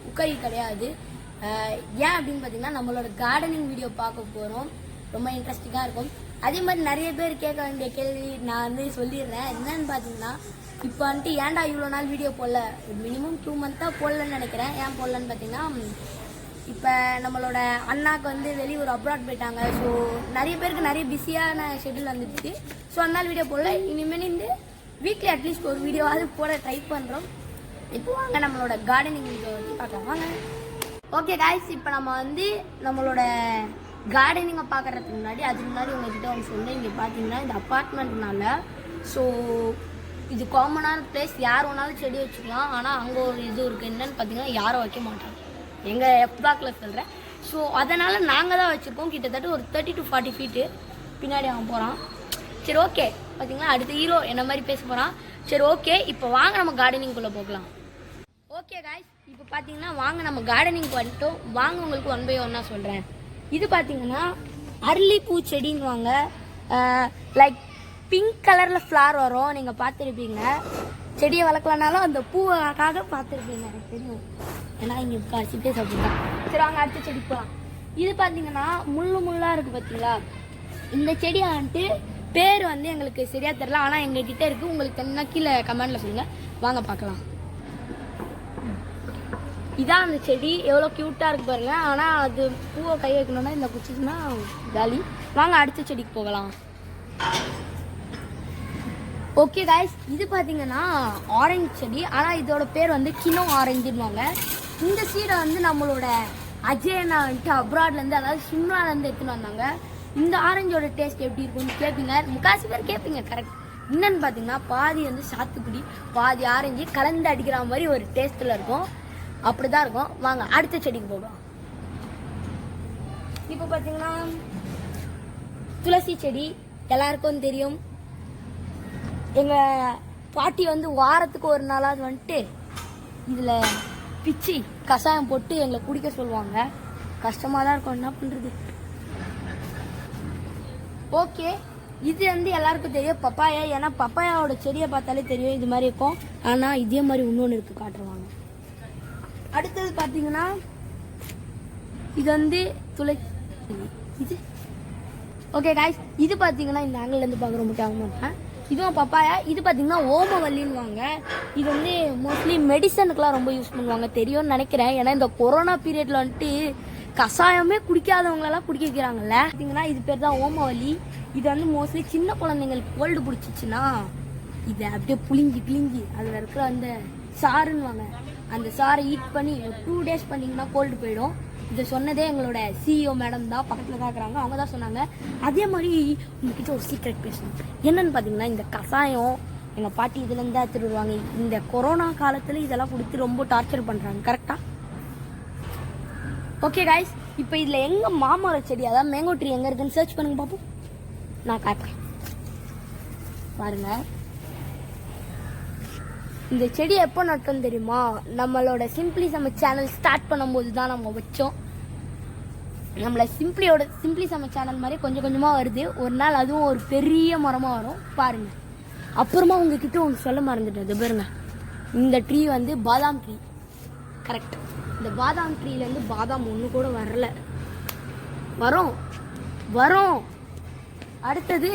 Cookery கிடையாது. ஏன் அப்படின்னு பார்த்தீங்கன்னா நம்மளோட கார்டனிங் வீடியோ பார்க்க போகிறோம். ரொம்ப இன்ட்ரெஸ்டிங்காக இருக்கும். அதே மாதிரி நிறைய பேர் கேட்க வேண்டிய கேள்வி நான் வந்து சொல்லிடுறேன். என்னன்னு பார்த்தீங்கன்னா இப்போ வந்துட்டு ஏன்டா இவ்வளோ நாள் வீடியோ போடல, மினிமம் 2 மந்த்தாக போடலன்னு நினைக்கிறேன். ஏன் போடலன்னு பார்த்தீங்கன்னா இப்போ நம்மளோட அண்ணாக்கு வந்து வெளியூர் அப்ராட் போயிட்டாங்க. ஸோ நிறைய பேருக்கு நிறைய பிஸியான ஷெட்யூல் வந்துடுச்சு. ஸோ அதனால வீடியோ போடல. இனிமேல் இந்த வீக்லி அட்லீஸ்ட் ஒரு வீடியோவாவது போட ட்ரை பண்ணுறோம். இப்போ வாங்க நம்மளோட கார்டனிங் வீடியோ வந்து பார்க்கலாம் வாங்க. ஓகே காய்ஸ், இப்போ நம்ம வந்து நம்மளோட கார்டனிங்கை பார்க்குறதுக்கு முன்னாடி உங்கள்கிட்ட ஒன்று சொன்னேன். இங்கே பார்த்தீங்கன்னா இந்த அப்பார்ட்மெண்ட்னால ஸோ இது காமனான பிளேஸ், யார் வேணாலும் செடி வச்சுக்கலாம். ஆனால் அங்கே ஒரு இது இருக்குது, என்னென்னு பார்த்தீங்கன்னா யாரும் வைக்க மாட்டாங்க. எங்கள் எஃப்பாக்கில் சொல்கிறேன். ஸோ அதனால் நாங்கள் தான் வச்சுருக்கோம். கிட்டத்தட்ட ஒரு 30 to 40 ஃபீட்டு பின்னாடி அவன் போகிறான். சரி ஓகே, பார்த்தீங்களா அடுத்த ஹீரோ என்ன மாதிரி பேச போகிறான். சரி ஓகே, இப்போ வாங்க நம்ம கார்டனிங்குள்ளே போகலாம். ஓகே காய்ஸ், இப்போ பார்த்தீங்கன்னா வாங்க நம்ம கார்டனிங் வந்துட்டோம். வாங்க உங்களுக்கு 1 by 1 சொல்கிறேன். இது பார்த்தீங்கன்னா அரளி பூச்செடின்னு வாங்க. லைக் பிங்க் கலரில் ஃப்ளார் வரும், நீங்கள் பார்த்துருப்பீங்க. செடியை வளர்க்கலனாலும் அந்த பூவுக்காக பார்த்துருப்பீங்க, எனக்கு தெரியும். ஏன்னா இங்கே சிட்டே சாப்பிட்டுதான். சரி வாங்க அடுத்த செடி போகலாம். இது பார்த்தீங்கன்னா முள்ளாக இருக்குது பார்த்தீங்களா. இந்த செடியை வந்துட்டு பேர் வந்து எங்களுக்கு சரியாக தெரில, ஆனால் எங்ககிட்ட இருக்குது. உங்களுக்கு என்ன கீழே கமெண்டில் சொல்லுங்கள், வாங்க பார்க்கலாம். இதான் அந்த செடி, எவ்வளோ க்யூட்டாக இருக்கு பாருங்க. ஆனால் அது பூவை கை வைக்கணும்னா இந்த குச்சின்னா காலி. வாங்க அடுத்த செடிக்கு போகலாம். ஓகே காய்ஸ், இது பார்த்தீங்கன்னா ஆரஞ்சு செடி. ஆனால் இதோட பேர் வந்து கினோ ஆரஞ்சுன்னுவாங்க. இந்த சீடை வந்து நம்மளோட அஜயனா வந்துட்டு அப்ராட்லேருந்து, அதாவது சிம்லாலேருந்து எடுத்துன்னு வந்தாங்க. இந்த ஆரஞ்சோட டேஸ்ட் எப்படி இருக்குன்னு கேட்பீங்க, முக்காசி பேர் கேட்பீங்க. கரெக்ட். என்னன்னு பார்த்தீங்கன்னா பாதி வந்து சாத்துக்குடி பாதி ஆரஞ்சு கலந்து அடிக்கிற மாதிரி ஒரு டேஸ்ட்டில் இருக்கும். அப்படிதான் இருக்கும். வாங்க அடுத்த செடிக்கு போகலாம். இப்போ பார்த்தீங்கன்னா துளசி செடி எல்லாருக்கும் தெரியும். எங்கள் பாட்டி வந்து வாரத்துக்கு ஒரு நாளாவது வந்துட்டு இதில் பிச்சு கஷாயம் போட்டு எங்களை குடிக்க சொல்லுவாங்க. கஷ்டமாக தான் இருக்கும், என்ன பண்ணுறது. ஓகே, இது வந்து எல்லாருக்கும் தெரியும் பப்பாயா. ஏன்னா பப்பாயாவோட செடியை பார்த்தாலே தெரியும் இது மாதிரி இருக்கும். ஆனால் இதே மாதிரி இன்னொன்று இருக்குது, காட்டுருவாங்க. அடுத்தது பார்த்தீங்கன்னா இது வந்து துளசி. இது ஓகே காய்ஸ், இது பார்த்தீங்கன்னா இந்த ஆங்கிள்லேருந்து பார்க்குற மட்டும் மாட்டேன். இதுவும் பப்பாயா. இது பார்த்தீங்கன்னா ஓமவல்லின்னு வாங்க. இது வந்து மோஸ்ட்லி மெடிசனுக்குலாம் ரொம்ப யூஸ் பண்ணுவாங்க, தெரியும்னு நினைக்கிறேன். ஏன்னா இந்த கொரோனா பீரியடில் வந்துட்டு கஷாயமே குடிக்காதவங்களெல்லாம் குடிக்க வைக்கிறாங்கல்ல. பார்த்தீங்கன்னா இது பேர் தான் ஓமவல்லி. இது வந்து மோஸ்ட்லி சின்ன குழந்தைங்களுக்கு கோல்டு பிடிச்சிச்சுன்னா இதை அப்படியே புளிஞ்சி அதில் இருக்கிற அந்த சாறுன்னு வாங்க, அந்த சாரை ஹீட் பண்ணி ஒரு 2 days பண்ணிங்கன்னா கோல்டு போயிடும். இதை சொன்னதே எங்களோட CEO மேடம் தான், பக்கத்தில் தான் இருக்கிறாங்க. அவங்க தான் சொன்னாங்க. அதே மாதிரி உங்ககிட்ட ஒரு சீக்ரெட் பேசணும். என்னன்னு பார்த்தீங்கன்னா இந்த கஷாயம் எங்கள் பாட்டி இதுலேருந்து தான் எடுத்துட்டு வருவாங்க. இந்த கொரோனா காலத்தில் இதெல்லாம் கொடுத்து ரொம்ப டார்ச்சர் பண்ணுறாங்க. கரெக்டாக? ஓகே காய்ஸ், இப்போ இதில் எங்கே மாமர செடி, அதாவது மேங்கோ ட்ரீ எங்கே இருக்குன்னு சர்ச் பண்ணுங்க பார்ப்போம். நான் காட்டுறேன் பாருங்க. இந்த செடி எப்போ நட்டோம் தெரியுமா? நம்மளோட சிம்பிளி சம்ம சேனல் ஸ்டார்ட் பண்ணும்போது தான் நம்ம வச்சோம். நம்மளை சிம்பிளி சம்ம சேனல் மாதிரி கொஞ்சம் கொஞ்சமாக வருது. ஒரு நாள் அதுவும் ஒரு பெரிய மரமாக வரும் பாருங்க. அப்புறமா உங்ககிட்ட ஒன்று சொல்ல மறந்துட்டேன் பாருங்க. இந்த ட்ரீ வந்து பாதாம் ட்ரீ. கரெக்ட். இந்த பாதாம் ட்ரீலேருந்து பாதாம் ஒன்று கூட வரல. வரும் அடுத்தது.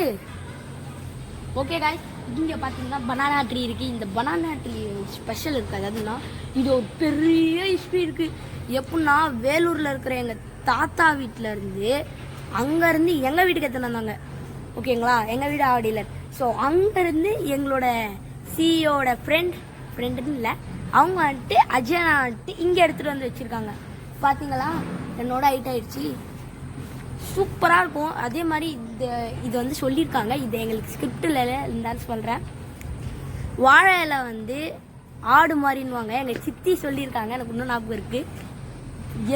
ஓகே காய்ஸ், இங்கே பார்த்தீங்கன்னா பனானா ட்ரீ இருக்குது. இந்த பனானா ட்ரீ ஸ்பெஷல் இருக்குது. அதாவதுன்னா இது ஒரு பெரிய ஹிஸ்ட்ரி இருக்குது. எப்படின்னா வேலூரில் இருக்கிற எங்கள் தாத்தா வீட்டிலேருந்து அங்கேருந்து எங்கள் வீட்டுக்கு எத்தனை வந்தாங்க. ஓகேங்களா, எங்கள் வீடு ஆவடியில். ஸோ அங்கேருந்து எங்களோட சிஇஓட ஃப்ரெண்டுன்னு இல்லை, அவங்க வந்துட்டு அஜயனா வந்துட்டு இங்கே எடுத்துகிட்டு வந்து வச்சுருக்காங்க. பார்த்தீங்களா, என்னோட ஹைட் ஆயிடுச்சு. சூப்பராக இருக்கும். அதே மாதிரி இது வந்து சொல்லியிருக்காங்க, இது எங்களுக்கு ஸ்கிரிப்டில் இருந்தாலும் சொல்கிறேன். வாழை இலை வந்து ஆடு மாதிரின்னுவாங்க. எங்கள் சித்தி சொல்லியிருக்காங்க, எனக்கு இன்னும் ஞாபகம் இருக்குது.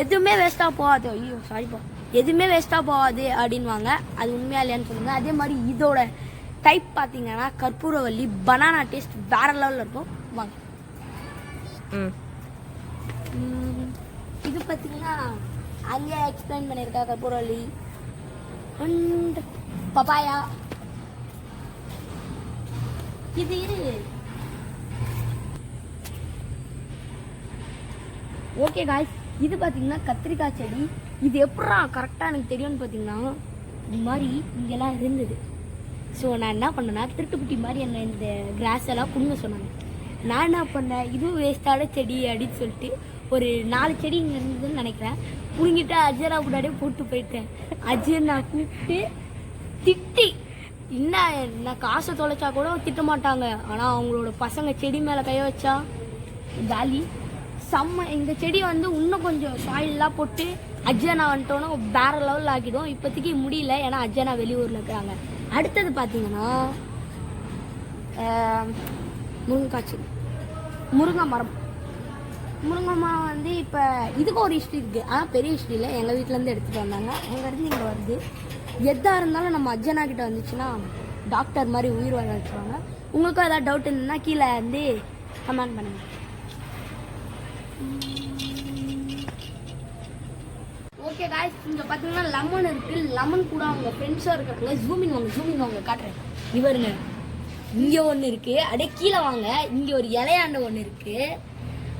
எதுவுமே வேஸ்ட்டாக போகாது. ஐயோ சாரிப்பா, எதுவுமே வேஸ்ட்டாக போகாது அப்படின்வாங்க. அது உண்மையா இல்லையான்னு சொல்லுங்கள். அதே மாதிரி இதோட டைப் பார்த்தீங்கன்னா கற்பூரவல்லி. பனானா டேஸ்ட் வேற லெவலில் இருக்கும். வாங்க. இது பார்த்தீங்கன்னா அங்கே எக்ஸ்பிளைன் பண்ணியிருக்கா. கற்பூரவல்லி அண்ட் பப்பாயா. இது ஓகே காய்ஸ், இது பார்த்தீங்கன்னா கத்திரிக்காய் செடி. இது எப்படா கரெக்டாக எனக்கு தெரியும்னு பார்த்தீங்கன்னா, இது மாதிரி இங்கெல்லாம் இருந்தது. ஸோ நான் என்ன பண்ணேன்னா, திருட்டுக்குட்டி மாதிரி என்னை இந்த கிராஸ் எல்லாம் புடுங்க சொன்னாங்க. நான் என்ன பண்ணேன், இதுவும் வேஸ்ட்டான செடி அப்படின்னு சொல்லிட்டு ஒரு 4 செடி இங்கே இருந்ததுன்னு நினைக்கிறேன். புடுங்கிட்டு அஜயனா முன்னாடியே போட்டு போயிட்டேன். அஜயனா கூப்பிட்டு திட்டி, என்ன காசை தொலைச்சா கூட திட்ட மாட்டாங்க. ஆனால் அவங்களோட பசங்க செடி மேலே கைய வச்சா காலி. செம்ம. இந்த செடி வந்து இன்னும் கொஞ்சம் சாயிலெலாம் போட்டு அஜயனா வந்துட்டோன்னா வேற லெவலில் ஆக்கிடும். இப்போதைக்கு முடியல, ஏன்னா அஜயனா வெளியூரில் இருக்கிறாங்க. அடுத்தது பார்த்தீங்கன்னா முருங்கைக்காய் செடி, முருங்கை மரம். முருங்கை மரம் வந்து இப்போ இதுக்கு ஒரு ஹிஸ்ட்ரி இருக்குது. ஆனால் பெரிய ஹிஸ்ட்ரி இல்லை, எங்கள் வீட்டிலேருந்து எடுத்துகிட்டு வந்தாங்க. அங்கேருந்து இங்கே வருது. எதாக இருந்தாலும் நம்ம அஜயனா கிட்ட வந்துச்சுன்னா டாக்டர் மாதிரி உயிர் வாழ வச்சுருவாங்க. உங்களுக்கும் ஏதாவது டவுட் இருந்ததுன்னா கீழே வந்து கமெண்ட் பண்ணுங்க. ஓகே காய்ஸ், இங்கே பார்த்தீங்கன்னா லெமன் இருக்குது. லெமன் கூட அவங்க ஃப்ரெண்ட்ஸாக இருக்கிறாங்க. ஜூமின் வாங்க காட்டுறேன். இவருங்க இங்கே ஒன்று இருக்குது, அப்படியே கீழே வாங்க. இங்கே ஒரு இலையாண்ட ஒன்று இருக்குது.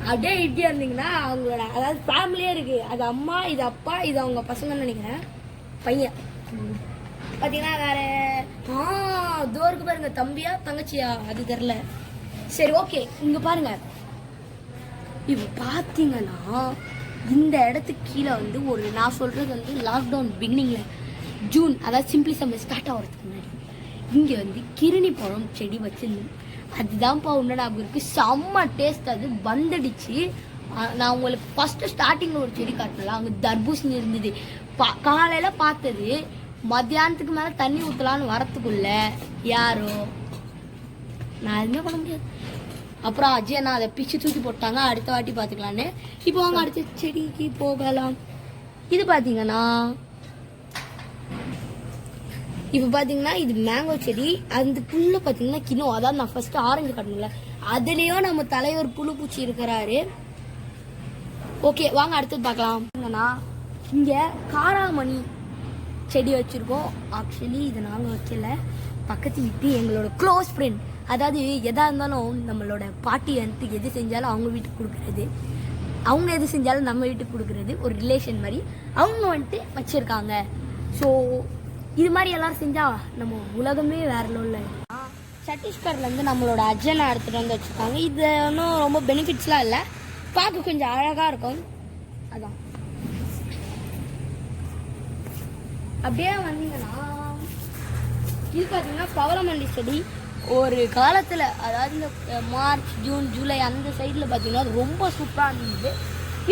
அப்படியே இப்படியா இருந்தீங்கன்னா அவங்களோட அதாவது ஃபேமிலியே இருக்குது. அது அம்மா, இது அப்பா, இது அவங்க பசங்கன்னு நினைக்கிறேன், பையன். பார்த்தீங்கன்னா வேற தோருக்கு பாருங்க, தம்பியா தங்கச்சியா அது தெரில. சரி ஓகே, இங்கே பாருங்க. இப்போ பார்த்தீங்கன்னா இந்த இடத்துக்கு கீழே வந்து ஒரு நான் சொல்கிறது வந்து லாக்டவுன் பிகினிங்கில் ஜூன், அதாவது சிம்பிளி சம்மர் ஸ்டார்ட் ஆகிறதுக்கு முன்னாடி இங்கே வந்து கிருணி பழம் செடி வச்சுருந்தேன். அதுதான்ப்பா உன்னோட ஞாபகம் இருக்குது. செம்ம டேஸ்ட். அது வந்துடுச்சு. நான் உங்களுக்கு ஃபஸ்ட்டு ஸ்டார்டிங்கில் ஒரு செடி காட்டினல, அங்கே தர்பூசணி இருந்தது. காலையில் பார்த்தது, மத்தியானத்துக்கு மேலே தண்ணி ஊற்றலான்னு வரத்துக்குள்ள யாரோ நான் எதுவுமே பண்ண முடியாது. அப்புறம் அஜயனா அதை பிச்சு தூக்கி போட்டாங்க. அடுத்த வாட்டி பார்த்துக்கலான்னு. இப்போ அவங்க அடுத்த செடிக்கு போகலாம். இது பார்த்தீங்கன்னா இப்போ பார்த்தீங்கன்னா இது மேங்கோ செடி. அந்த புல்ல பார்த்தீங்கன்னா கிலோ, அதாவது நான் ஃபர்ஸ்ட் ஆரஞ்சு காட்டணும்ல, அதுலேயும் நம்ம தலைவர் புழு பூச்சி இருக்கிறாரு. ஓகே வாங்க அடுத்தது பார்க்கலாம். இங்கே காராமணி செடி வச்சுருக்கோம். ஆக்சுவலி இது நாங்கள் வைக்கல, பக்கத்து வீட்டு எங்களோட க்ளோஸ் ஃப்ரெண்ட். அதாவது எதாக இருந்தாலும் நம்மளோட பாட்டி வந்துட்டு எது செஞ்சாலும் அவங்க வீட்டுக்கு கொடுக்குறது, அவங்க எது செஞ்சாலும் நம்ம வீட்டுக்கு கொடுக்குறது, ஒரு ரிலேஷன் மாதிரி அவங்க வந்துட்டு வச்சுருக்காங்க. ஸோ இது மாதிரி எல்லோரும் செஞ்சால் நம்ம உலகமே வேற லெவலில். சத்தீஸ்கர்லேருந்து நம்மளோட அஜயனா எடுத்துகிட்டு வந்து வச்சுருக்காங்க. இது ஒன்றும் ரொம்ப பெனிஃபிட்ஸ்லாம் இல்லை, பார்க்க கொஞ்சம் அழகாக இருக்கும். அதான் அப்படியே வந்தீங்கன்னா இது பார்த்தீங்கன்னா பவளமல்லி செடி. ஒரு காலத்தில் அதாவது இந்த மார்ச், ஜூன், ஜூலை அந்த சைடில் பார்த்தீங்கன்னா அது ரொம்ப சூப்பராக இருந்தது.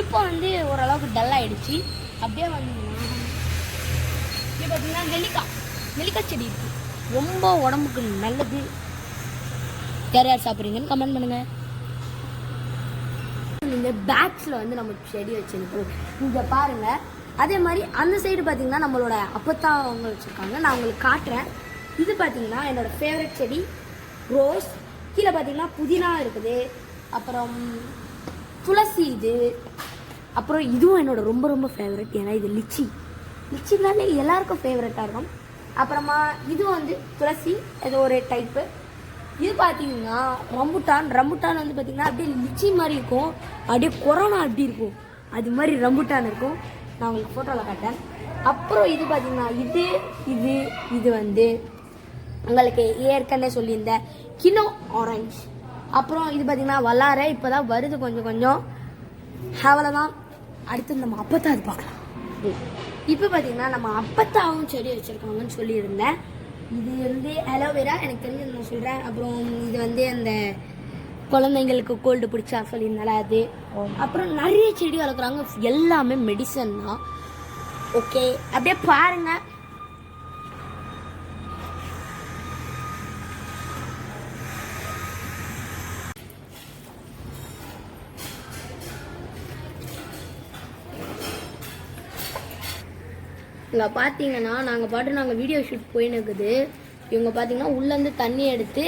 இப்போ வந்து ஓரளவுக்கு டல் ஆகிடுச்சு. அப்படியே வந்தீங்கன்னா இது பார்த்தீங்கன்னா நெல்லிக்காய் செடி இருக்குது. ரொம்ப உடம்புக்கு நல்லது. யார் யார் சாப்பிட்றீங்கன்னு கமெண்ட் பண்ணுங்கள். இந்த பேக்ஸில் வந்து நம்ம செடி வச்சுருக்கோம். இங்கே பாருங்கள். அதே மாதிரி அந்த சைடு பார்த்தீங்கன்னா நம்மளோட அப்பத்தா அவங்க வச்சுருக்காங்க. நான் உங்களுக்கு காட்டுறேன். இது பார்த்தீங்கன்னா என்னோடய ஃபேவரட் செடி ரோஸ். கீழே பார்த்தீங்கன்னா புதினா இருக்குது, அப்புறம் துளசி. இது அப்புறம் இதுவும் என்னோட ரொம்ப ரொம்ப ஃபேவரட், ஏன்னா இது லிச்சினாலே எல்லாருக்கும் ஃபேவரட்டாக இருக்கும். அப்புறமா இது வந்து துளசி, இது ஒரு டைப்பு. இது பார்த்தீங்கன்னா ரம்புட்டான் வந்து பார்த்தீங்கன்னா அப்படியே லிச்சி மாதிரி இருக்கும், அப்படியே கொரோனா அப்படி இருக்கும், அது மாதிரி ரம்புட்டான் இருக்கும். நான் உங்களுக்கு ஃபோட்டோவில் காட்டேன். அப்புறம் இது பார்த்தீங்கன்னா இது வந்து உங்களுக்கு ஏற்கனவே சொல்லியிருந்தேன் கினோ ஆரஞ்சு. அப்புறம் இது பார்த்தீங்கன்னா வல்லாரை, இப்போ தான் வருது கொஞ்சம். அவ்வளோதான். அடுத்து நம்ம அப்பத்தா அது பார்க்கலாம். இப்போ பார்த்தீங்கன்னா நம்ம அப்பத்தாவும் செடி வச்சுருக்காங்கன்னு சொல்லியிருந்தேன். இது வந்து அலோவேரா, எனக்கு தெரிஞ்சு நான் சொல்கிறேன். அப்புறம் இது வந்து அந்த குழந்தைங்களுக்கு கோல்டு பிடிச்சா சொல்லியிருந்தால அது. அப்புறம் நிறைய செடி வளர்க்குறாங்க, எல்லாமே மெடிசன் தான். ஓகே அப்படியே பாருங்கள். இங்கே பார்த்தீங்கன்னா நாங்கள் வீடியோ ஷூட் போயின்னு இருக்குது. இவங்க பார்த்தீங்கன்னா உள்ளேருந்து தண்ணி எடுத்து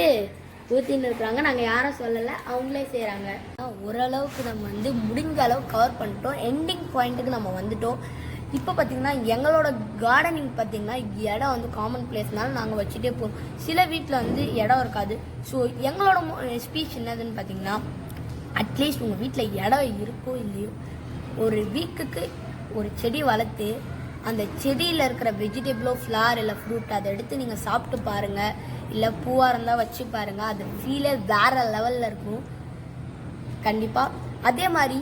ஊற்றின்னு இருக்கிறாங்க. நாங்கள் யாரும் சொல்லலை, அவங்களே செய்கிறாங்க. ஓரளவுக்கு நம்ம வந்து முடிஞ்ச அளவு கவர் பண்ணிட்டோம். எண்டிங் பாயிண்ட்டுக்கு நம்ம வந்துட்டோம். இப்போ பார்த்தீங்கன்னா எங்களோட கார்டனிங் பார்த்தீங்கன்னா இடம் வந்து காமன் பிளேஸ்னால நாங்கள் வச்சுட்டே போகிறோம். சில வீட்டில் வந்து இடம் இருக்காது. ஸோ எங்களோட ஸ்பீச் என்னதுன்னு பார்த்தீங்கன்னா, அட்லீஸ்ட் உங்கள் வீட்டில் இடம் இருக்கோ இல்லையோ ஒரு வீக்குக்கு ஒரு செடி வளர்த்து அந்த செடியில் இருக்கிற வெஜிடபிளோ ஃப்ளார் இல்லை ஃப்ரூட் அதை எடுத்து நீங்கள் சாப்பிட்டு பாருங்கள், இல்லை பூவாக இருந்தால் வச்சு பாருங்கள். அது ஃபீலே வேறு லெவலில் இருக்கும் கண்டிப்பாக. அதே மாதிரி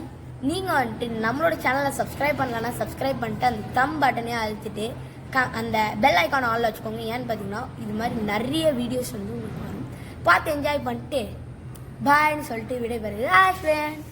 நீங்கள் வந்துட்டு நம்மளோட சேனலை சப்ஸ்கிரைப் பண்ணலன்னா சப்ஸ்கிரைப் பண்ணிட்டு அந்த தம் பட்டனே அழுத்திட்டு அந்த பெல் ஐக்கான ஆனில் வச்சுக்கோங்க. ஏன்னு பார்த்தீங்கன்னா இது மாதிரி நிறைய வீடியோஸ் வந்து உங்களுக்கு வரும். பார்த்து என்ஜாய் பண்ணிட்டு பாய்ன்னு சொல்லிட்டு விடைபெறுது. ஃப்ரெண்ட்.